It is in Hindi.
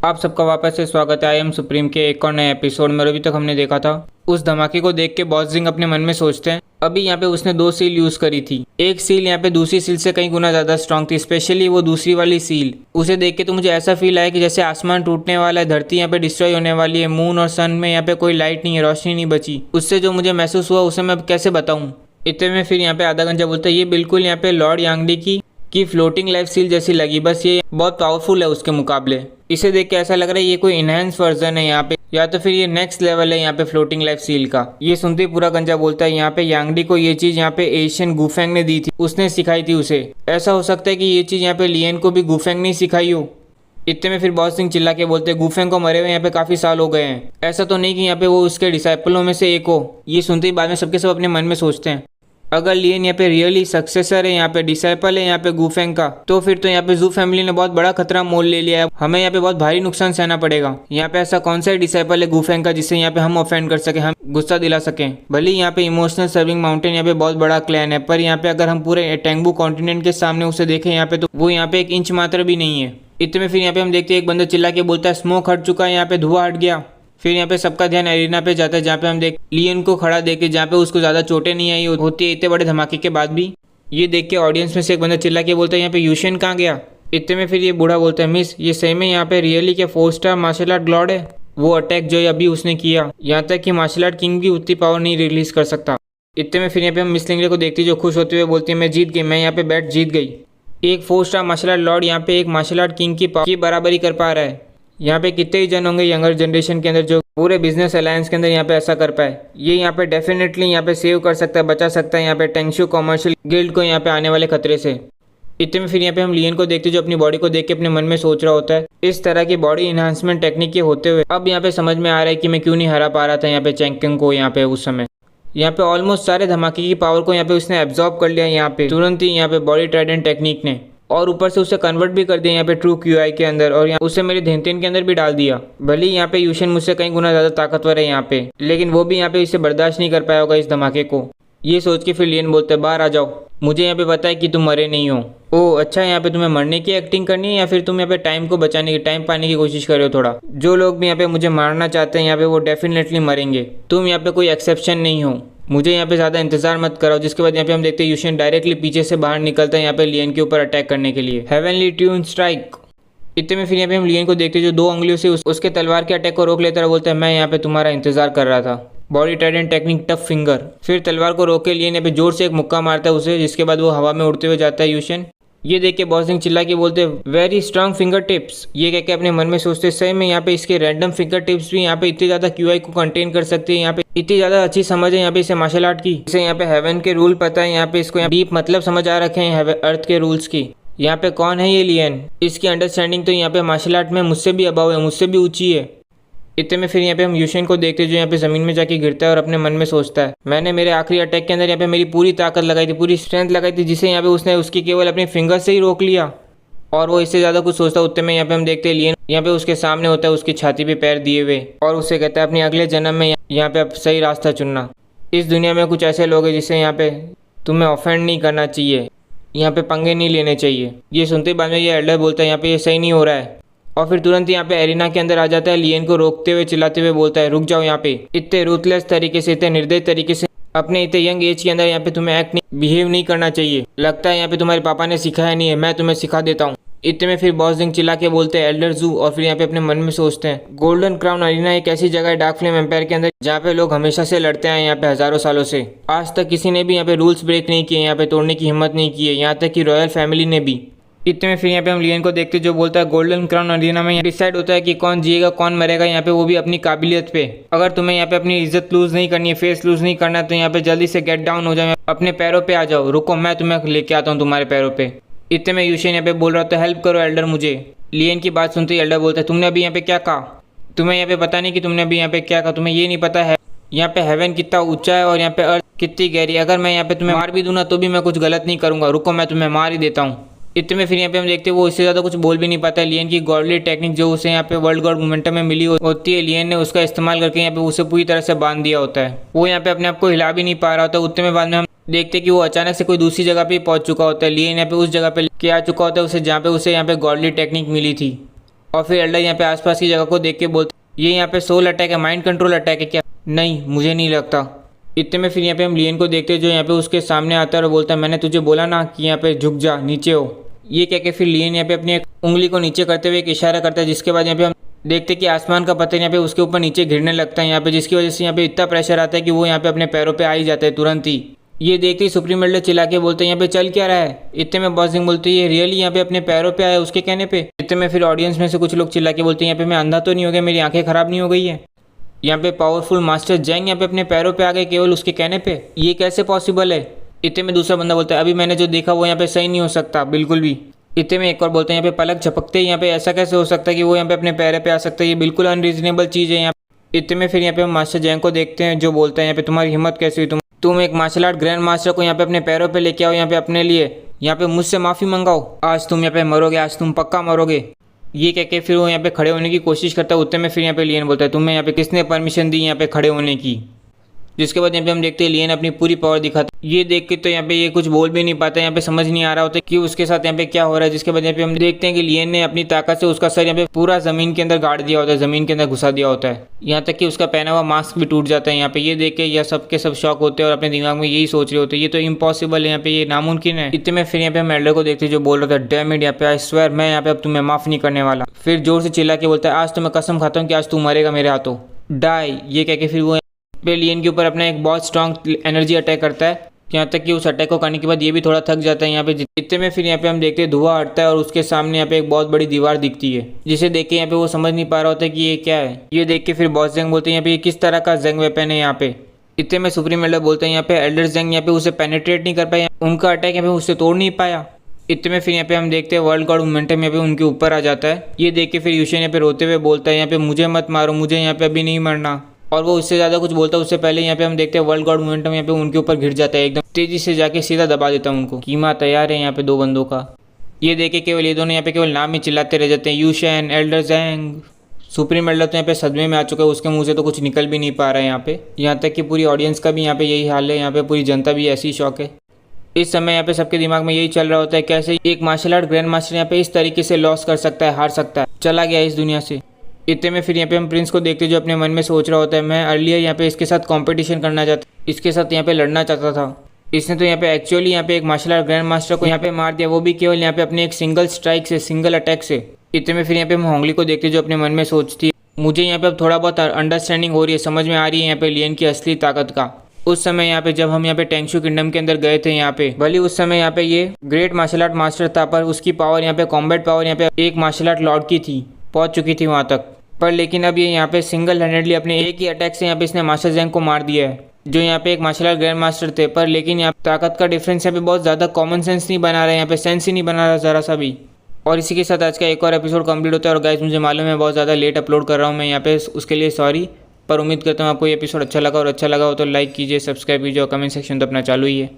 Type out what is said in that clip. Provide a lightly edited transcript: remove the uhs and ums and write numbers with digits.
आप सबका वापस से स्वागत है। आई एम सुप्रीम के एक और नए एपिसोड में। अभी तक हमने देखा था उस धमाके को देख के बॉस जिंग अपने मन में सोचते हैं अभी यहाँ पे उसने 2 सील यूज करी थी। एक सील यहाँ पे दूसरी सील से कई गुना ज्यादा स्ट्रांग थी, स्पेशली वो दूसरी वाली सील। उसे देख के तो मुझे ऐसा फील आया कि जैसे आसमान टूटने वाला है, धरती यहाँ पे डिस्ट्रॉय होने वाली है, मून और सन में यहाँ पे कोई लाइट नहीं है, रोशनी नहीं बची। उससे जो मुझे महसूस हुआ उसे मैं कैसे बताऊँ। इतने में फिर यहाँ पे आधा घंटा बोलता है ये बिल्कुल यहाँ पे लॉर्ड यांगडी की फ्लोटिंग लाइफ सील जैसी लगी, बस ये बहुत पावरफुल है उसके मुकाबले। इसे देख के ऐसा लग रहा है ये कोई इनहेंस वर्जन है यहाँ पे, या तो फिर ये नेक्स्ट लेवल है यहाँ पे फ्लोटिंग लाइफ सील का। ये सुनते ही पूरा गंजा बोलता है यहाँ पे यांगडी को ये चीज यहाँ पे एशियन गुफेंग ने दी थी, उसने सिखाई थी उसे। ऐसा हो सकता है कि ये चीज यहाँ पे लियन को भी गुफेंग ने सिखाई हो। इतने में फिर बॉस सिंह चिल्ला के बोलते गुफेंग को मरे हुए यहाँ पे काफी साल हो गए हैं, ऐसा तो नहीं कि यहाँ पे वो उसके डिसाइपलों में से एक हो। ये सुनते ही बाद में सबके सब अपने मन में सोचते हैं अगर लियन यहाँ पे रियली सक्सेसर है, यहाँ पे डिसाइपल है यहाँ पे गुफेंग का, तो फिर तो यहाँ पे जू फैमिली ने बहुत बड़ा खतरा मोल ले लिया है। हमें यहाँ पे बहुत भारी नुकसान सहना पड़ेगा। यहाँ पे ऐसा कौन सा डिसाइपल है गुफेंग का जिससे यहाँ पे हम ऑफेंड कर सके, हम गुस्सा दिला सकें। भले यहाँ पे इमोशनल सर्विंग माउंटेन यहाँ पे बहुत बड़ा क्लैन है, पर यहाँ पे अगर हम पूरे टेंगबू कॉन्टिनेंट के सामने उसे देखें यहाँ पे, तो वो यहाँ पे 1 इंच मात्र भी नहीं है। इतने में फिर यहाँ पे हम देखते हैं एक बंदा चिल्ला के बोलता है स्मोक हट चुका है, यहाँ पे धुआं हट गया। फिर यहाँ पे सबका ध्यान एरिना पे जाता है जहाँ पे हम देख लियन को खड़ा देखे, जहाँ पे उसको ज्यादा चोटें नहीं आई होती है इतने बड़े धमाके के बाद भी। ये देख के ऑडियंस में से एक बंदा चिल्ला के बोलता है यहाँ पे यूशियन कहाँ गया। इतने में फिर ये बूढ़ा बोलता है मिस ये सही में यहाँ पे रियली के 4 स्टार मार्शल आर्ट लॉर्ड है। वो अटैक जो अभी उसने किया, यहाँ तक कि मार्शल आर्ट किंग भी उतनी पावर नहीं रिलीज कर सकता। इतने में फिर यहाँ पे हम मिस लिंगले को देखती जो खुश होते हुए बोलती है मैं जीत गई, मैं यहाँ पे बैट जीत गई। एक 4 स्टार मार्शल आर्ट लॉर्ड यहाँ पे एक मार्शल आर्ट किंग की बराबरी कर पा रहा है। यहाँ पे कितने ही जन होंगे यंगर जनरेशन के अंदर जो पूरे बिजनेस अलायंस के अंदर यहाँ पे ऐसा कर पाए। ये यहाँ पे डेफिनेटली यहाँ पे सेव कर सकता है, बचा सकता है यहाँ पे टेंगशू कॉमर्शियल गिल्ड को यहाँ पे आने वाले खतरे से। इतने में फिर यहाँ पे हम लियन को देखते जो अपनी बॉडी को देख के अपने मन में सोच रहा होता है इस तरह की बॉडी इन्हांसमेंट टेक्निक के होते हुए अब यहाँ पे समझ में आ रहा है कि मैं क्यों नहीं हरा पा रहा था यहाँ पे चैंकिंग को। यहाँ पे उस समय यहाँ पे ऑलमोस्ट सारे धमाके की पावर को यहाँ पे उसने एब्जॉर्ब कर लिया यहाँ पे तुरंत ही यहाँ पे बॉडी ट्राइडेंट टेक्निक ने, और ऊपर से उसे कन्वर्ट भी कर दिया यहाँ पे ट्रू क्यूआई के अंदर, और यहाँ उसे मेरे धेनतेन के अंदर भी डाल दिया। भले यहाँ पे यूशियन मुझसे कई गुना ज्यादा ताकतवर है यहाँ पे, लेकिन वो भी यहाँ पे इसे बर्दाश्त नहीं कर पाया होगा इस धमाके को। ये सोच के फिर लियन बोलते बाहर आ जाओ, मुझे यहाँ पे पता है कि तुम मरे नहीं हो। ओह अच्छा, यहाँ पे तुम्हें मरने की एक्टिंग करनी है या फिर तुम यहाँ पे टाइम को बचाने की, टाइम पाने की कोशिश कर रहे हो थोड़ा। जो लोग भी यहाँ पे मुझे मारना चाहते हैं यहाँ पे वो डेफिनेटली मरेंगे, तुम यहाँ पे कोई एक्सेप्शन नहीं हो। मुझे यहाँ पे ज़्यादा इंतजार मत कराओ। जिसके बाद यहाँ पे हम देखते हैं यूशियन डायरेक्टली पीछे से बाहर निकलता है यहाँ पे लियन के ऊपर अटैक करने के लिए। Heavenly tune strike. इतने में फिर यहाँ पे हम लियन को देखते हैं जो 2 उंगलियों से उसके तलवार के अटैक को रोक लेता है, बोलता है मैं यहाँ पे तुम्हारा इंतजार कर रहा था। Body Trident technique tough finger. फिर तलवार को रोक के लियन यहाँ पे जोर से एक मुक्का मारता है उसे, जिसके बाद वो हवा में उड़ते हुए जाता है यूशियन। ये देख के बॉस सिंह चिल्ला के बोलते वेरी स्ट्रांग फिंगर टिप्स। ये कह के अपने मन में सोचते सही में यहाँ पे इसके रैंडम फिंगर टिप्स भी यहाँ पे इतनी ज्यादा क्यूआई को कंटेन कर सकते हैं। यहाँ पे इतनी ज्यादा अच्छी समझ है यहाँ पे इसे मार्शल आर्ट की, इसे यहाँ पे हेवन के रूल पता है, यहाँ पे इसको डीप मतलब समझ आ रखे हैं अर्थ के रूल्स की। यहाँ पे कौन है ये लियन, इसकी अंडरस्टैंडिंग तो यहाँ पे मार्शल आर्ट में मुझसे भी अबाव है, मुझसे भी ऊंची है। इतने में फिर यहाँ पे हम यूशियन को देखते जो यहाँ पे जमीन में जाके गिरता है और अपने मन में सोचता है मैंने मेरे आखिरी अटैक के अंदर यहाँ पे मेरी पूरी ताकत लगाई थी, पूरी स्ट्रेंथ लगाई थी, जिसे यहाँ पे उसने उसकी केवल अपने फिंगर से ही रोक लिया, और वो इससे ज्यादा कुछ सोचता। उतने में यहाँ पे हम देखते हैं लियन यहाँ पे उसके सामने होता है उसकी छाती पे पैर दिए हुए, और उससे कहता है अपने अगले जन्म में यहाँ पे अब सही रास्ता चुनना। इस दुनिया में कुछ ऐसे लोग हैं जिससे यहाँ पे तुम्हें ऑफेंड नहीं करना चाहिए, यहाँ पे पंगे नहीं लेने चाहिए। ये सुनते ही बाद में ये एल्डर बोलता है यहाँ पे ये सही नहीं हो रहा है, और फिर तुरंत यहाँ पे एरिना के अंदर आ जाता है, लियन को रोकते हुए चिल्लाते हुए बोलता है रुक जाओ। यहाँ पे इतने रूथलेस तरीके से, इतने निर्दयी तरीके से अपने इतने यंग एज के अंदर यहाँ पे तुम्हें बिहेव नहीं करना चाहिए। लगता है यहाँ पे तुम्हारे पापा ने सिखाया नहीं है, मैं तुम्हें सिखा देता हूँ। इतने में फिर बॉस जिंग चिल्ला के बोलते हैं एल्डर जू, और फिर यहाँ पे अपने मन में सोचते हैं गोल्डन क्राउन अरीना एक ऐसी जगह है डार्क फ्लेम एम्पायर के अंदर जहाँ पे लोग हमेशा से लड़ते हैं यहाँ पे हजारों सालों से। आज तक किसी ने भी यहाँ पे रूल्स ब्रेक नहीं किए, यहाँ पे तोड़ने की हिम्मत नहीं की है, यहाँ तक कि रॉयल फैमिली ने भी। इतने में फिर यहाँ पे हम लियन को देखते जो बोलता है गोल्डन क्राउन अरीना में डिसाइड होता है कि कौन जिएगा कौन मरेगा, यहाँ पे वो भी अपनी काबिलियत पे। अगर तुम्हें यहाँ पे अपनी इज्जत लूज नहीं करनी है, फेस लूज नहीं करना, तो यहाँ पे जल्दी से गेट डाउन हो जाओ, अपने पैरों पे आ जाओ। रुको मैं तुम्हें लेके आता हूँ तुम्हारे पैरों पे। इतने में यूशियन यहाँ पे बोल रहा था हेल्प करो एल्डर मुझे। लियन की बात सुनते ही एल्डर बोलता है तुमने अभी यहाँ पे क्या कहा, तुम्हें यहाँ पे पता नहीं कि तुमने अभी यहाँ पे क्या कहा, तुम्हें ये नहीं पता है यहाँ पे हेवन कितना ऊंचा है और यहाँ पे अर्थ कितनी गहरी। अगर मैं यहाँ पे तुम्हें मार भी दूँ ना तो भी मैं कुछ गलत नहीं करूंगा, रुको मैं तुम्हें मार ही देता हूँ। इतने में फिर यहाँ पे हम देखते हैं वो इससे ज़्यादा कुछ बोल भी नहीं पाता है। लियन की गॉडली टेक्निक जो उसे यहाँ पे वर्ल्ड गॉड मोमेंटम में मिली होती है, लियन ने उसका इस्तेमाल करके यहाँ पे उसे पूरी तरह से बांध दिया होता है। वो यहाँ पे अपने आप को हिला भी नहीं पा रहा होता। उतने में बाद में हम देखते हैं कि वो अचानक से कोई दूसरी जगह पे पहुंच चुका होता है। लियन यहाँ पे उस जगह पे के आ चुका होता है उसे, जहाँ पे उसे यहाँ पे गॉडली टेक्निक मिली थी। और फिर एल्डर यहाँ पे आसपास की जगह को देख के बोलते ये यहाँ पे सोल अटैक है, माइंड कंट्रोल अटैक है क्या? नहीं, मुझे नहीं लगता। इतने में फिर यहाँ पे हम लियन को देखते हैं जो यहाँ पे उसके सामने आता है और बोलता है मैंने तुझे बोला ना कि यहाँ पे झुक जा, नीचे हो। ये कह के फिर लियन यहाँ पे अपनी एक उंगली को नीचे करते हुए एक इशारा करता है, जिसके बाद यहाँ पे हम देखते हैं कि आसमान का पत्थर यहाँ पे उसके ऊपर नीचे गिरने लगता है यहाँ पे, जिसकी वजह से यहाँ पे इतना प्रेशर आता है कि वो यहाँ पे अपने पैरों पे आ ही जाता है तुरंत ही। ये देखते ही सुप्रीम एल्डर चिल्ला के बोलते हैं यहाँ पे चल क्या रहा है? इतने में बॉस जिंग बोलते हैं ये रियली यहाँ पे अपने पैरों पे आया उसके कहने पे। इतने में फिर ऑडियंस में से कुछ लोग चिल्ला के बोलते हैं यहाँ पे मैं अंधा तो नहीं हो गया, मेरी आंखें खराब नहीं हो गई है? यहाँ पे पावरफुल मास्टर जैंग यहाँ पे अपने पैरों पे आ गए केवल उसके कहने पे, ये कैसे पॉसिबल है? इतने में दूसरा बंदा बोलता है अभी मैंने जो देखा वो यहाँ पे सही नहीं हो सकता बिल्कुल भी। इतने में एक और बोलते हैं यहाँ पे पलक झपकते ही यहाँ पे ऐसा कैसे हो सकता है कि वो यहाँ पे अपने पैर पे आ सकता है, ये बिल्कुल अनरीजनेबल चीज़ है यहाँ पे। इतने में फिर यहाँ पे हम मास्टर जैंग को देखते हैं जो बोलता है यहाँ पे तुम्हारी हिम्मत कैसे हुई, तुम एक मार्शल आर्ट ग्रैंड मास्टर को यहाँ पे अपने पैरों पे लेके आओ यहाँ पे अपने लिए, यहाँ पे मुझसे माफ़ी मंगाओ, आज तुम यहाँ पे मरोगे, आज तुम पक्का मरोगे। ये कह के फिर वो यहाँ पे खड़े होने की कोशिश करता है। उतने में फिर यहाँ पे लियन बोलता है तुम्हें यहाँ पे किसने परमिशन दी यहाँ पे खड़े होने की? जिसके बाद यहाँ पे हम देखते हैं लियन अपनी पूरी पावर दिखाता है। ये देख के तो यहाँ पे ये कुछ बोल भी नहीं पाता, यहाँ पे समझ नहीं आ रहा होता कि उसके साथ यहाँ पे क्या हो रहा है। जिसके बाद यहाँ पे हम देखते हैं कि लियन ने अपनी ताकत से उसका सर यहाँ पे पूरा जमीन के अंदर गाड़ दिया होता है, जमीन के अंदर घुसा दिया होता है, यहाँ तक कि उसका पहना हुआ मास्क भी टूट जाता है यहाँ पे। ये देख के यह सब के सब शॉक होते हैं और अपने दिमाग में यही सोच रहे होते हैं ये तो इम्पॉसिबल है, यहाँ पे ये नामुमकिन है। इतने में फिर यहाँ पे हम एल्डर को देखते हैं जो बोल रहा था डैम इट, यहाँ पे आई स्वेयर मैं यहाँ पे अब तुम्हें माफ़ नहीं करने वाला। फिर जोर से चिल्ला के बोलता है आज तो मैं कसम खाता हूँ कि आज तू मरेगा मेरे हाथों, डाई। ये कह के फिर वो पे लियन के ऊपर अपना एक बहुत स्ट्रॉन्ग एनर्जी अटैक करता है, यहाँ तक कि उस अटैक को करने के बाद ये भी थोड़ा थक जाता है यहाँ पे। इतने में फिर यहाँ पे हम देखते हैं धुआं हटता है और उसके सामने यहाँ पे एक बहुत बड़ी दीवार दिखती है, जिसे देख के यहाँ पे वो समझ नहीं पा रहा होता है कि ये क्या है। ये देख के फिर बॉस जेंग बोलते हैं यहाँ पे किस तरह का जेंग वेपन है यहाँ पे। इतने में सुप्रीम एल्डर बोलते हैं यहाँ पे एल्डर जेंग यहाँ पे उसे पेनिट्रेट नहीं कर पाया, उनका अटैक यहाँ पे उससे तोड़ नहीं पाया। इतने में फिर यहाँ पे हम देखते हैं वर्ल्ड गॉड मोमेंटम यहाँ पे उनके ऊपर आ जाता है। ये देख के फिर यूशन यहाँ पे रोते हुए बोलता है यहाँ पे मुझे मत मारो, मुझे यहाँ पे अभी नहीं मरना। और वो उससे ज़्यादा कुछ बोलता है उससे पहले यहाँ पे हम देखते हैं वर्ल्ड गॉड मोमेंटम यहाँ पे उनके ऊपर घिर जाता है, एकदम तेजी से जाके सीधा दबा देता है उनको। कीमा तैयार है यहाँ पे दो बंदों का। ये देखे केवल ये दोनों यहाँ पे केवल नाम ही चिल्लाते रह जाते हैं, यूशन, एल्डर जेंग। सुप्रीम एल्डर तो यहाँ पे सदमे में आ चुका है, उसके मुंह से तो कुछ निकल भी नहीं पा रहा है यहाँ पे। यहाँ तक कि पूरी ऑडियंस का भी यहाँ पे यही हाल है, यहाँ पे पूरी जनता भी ऐसी शौक है। इस समय यहाँ पे सबके दिमाग में यही चल रहा होता है कैसे एक मार्शल आर्ट ग्रैंड मास्टर यहाँ पे इस तरीके से लॉस कर सकता है, हार सकता है, चला गया इस दुनिया से। इतने में फिर यहाँ पे हम प्रिंस को देखते जो अपने मन में सोच रहा होता है मैं अर्लियर यहाँ पे इसके साथ कंपटीशन करना चाहता, इसके साथ यहाँ पे लड़ना चाहता था, इसने तो यहाँ पे एक्चुअली यहाँ पे एक मार्शल आर्ट ग्रैंड मास्टर को यहाँ पे मार दिया, वो भी केवल यहाँ पे अपने एक सिंगल स्ट्राइक से, सिंगल अटैक से। इतने में फिर यहाँ पे हम होंगली को देखते जो अपने मन में सोचती है मुझे यहाँ पे अब थोड़ा बहुत अंडरस्टैंडिंग हो रही है, समझ में आ रही है यहाँ पे लियन की असली ताकत का। उस समय यहाँ पे जब हम यहाँ पे टेंगशू किंगडम के अंदर गए थे यहाँ पे, भले उस समय यहाँ पे ये ग्रेट मार्शल आर्ट मास्टर था पर उसकी पावर यहाँ पे कॉम्बैट पावर यहाँ पे एक मार्शल आर्ट लॉर्ड की थी, पहुँच चुकी थी वहाँ तक। पर लेकिन अब ये यहाँ पे सिंगल हैंडेडली अपने एक ही अटैक से यहाँ पे इसने मास्टर जेंग को मार दिया है, जो यहाँ पे एक मार्शल आर्ट ग्रैंड मास्टर थे। पर लेकिन यहाँ ताकत का डिफरेंस यहाँ पे बहुत ज़्यादा कॉमन सेंस नहीं बना रहा है, यहाँ पे सेंस ही नहीं बना रहा ज़रा सा भी। और इसी के साथ आज का एक और एपिसोड कंप्लीट होता है। और गाइस मुझे मालूम है बहुत ज़्यादा लेट अपलोड कर रहा हूँ मैं यहाँ पे, उसके लिए सॉरी। पर उम्मीद करता हूँ आपको ये एपिसोड अच्छा लगा, और अच्छा लगा हो तो लाइक कीजिए, सब्सक्राइब कीजिए और कमेंट सेक्शन तो अपना चालू ही है।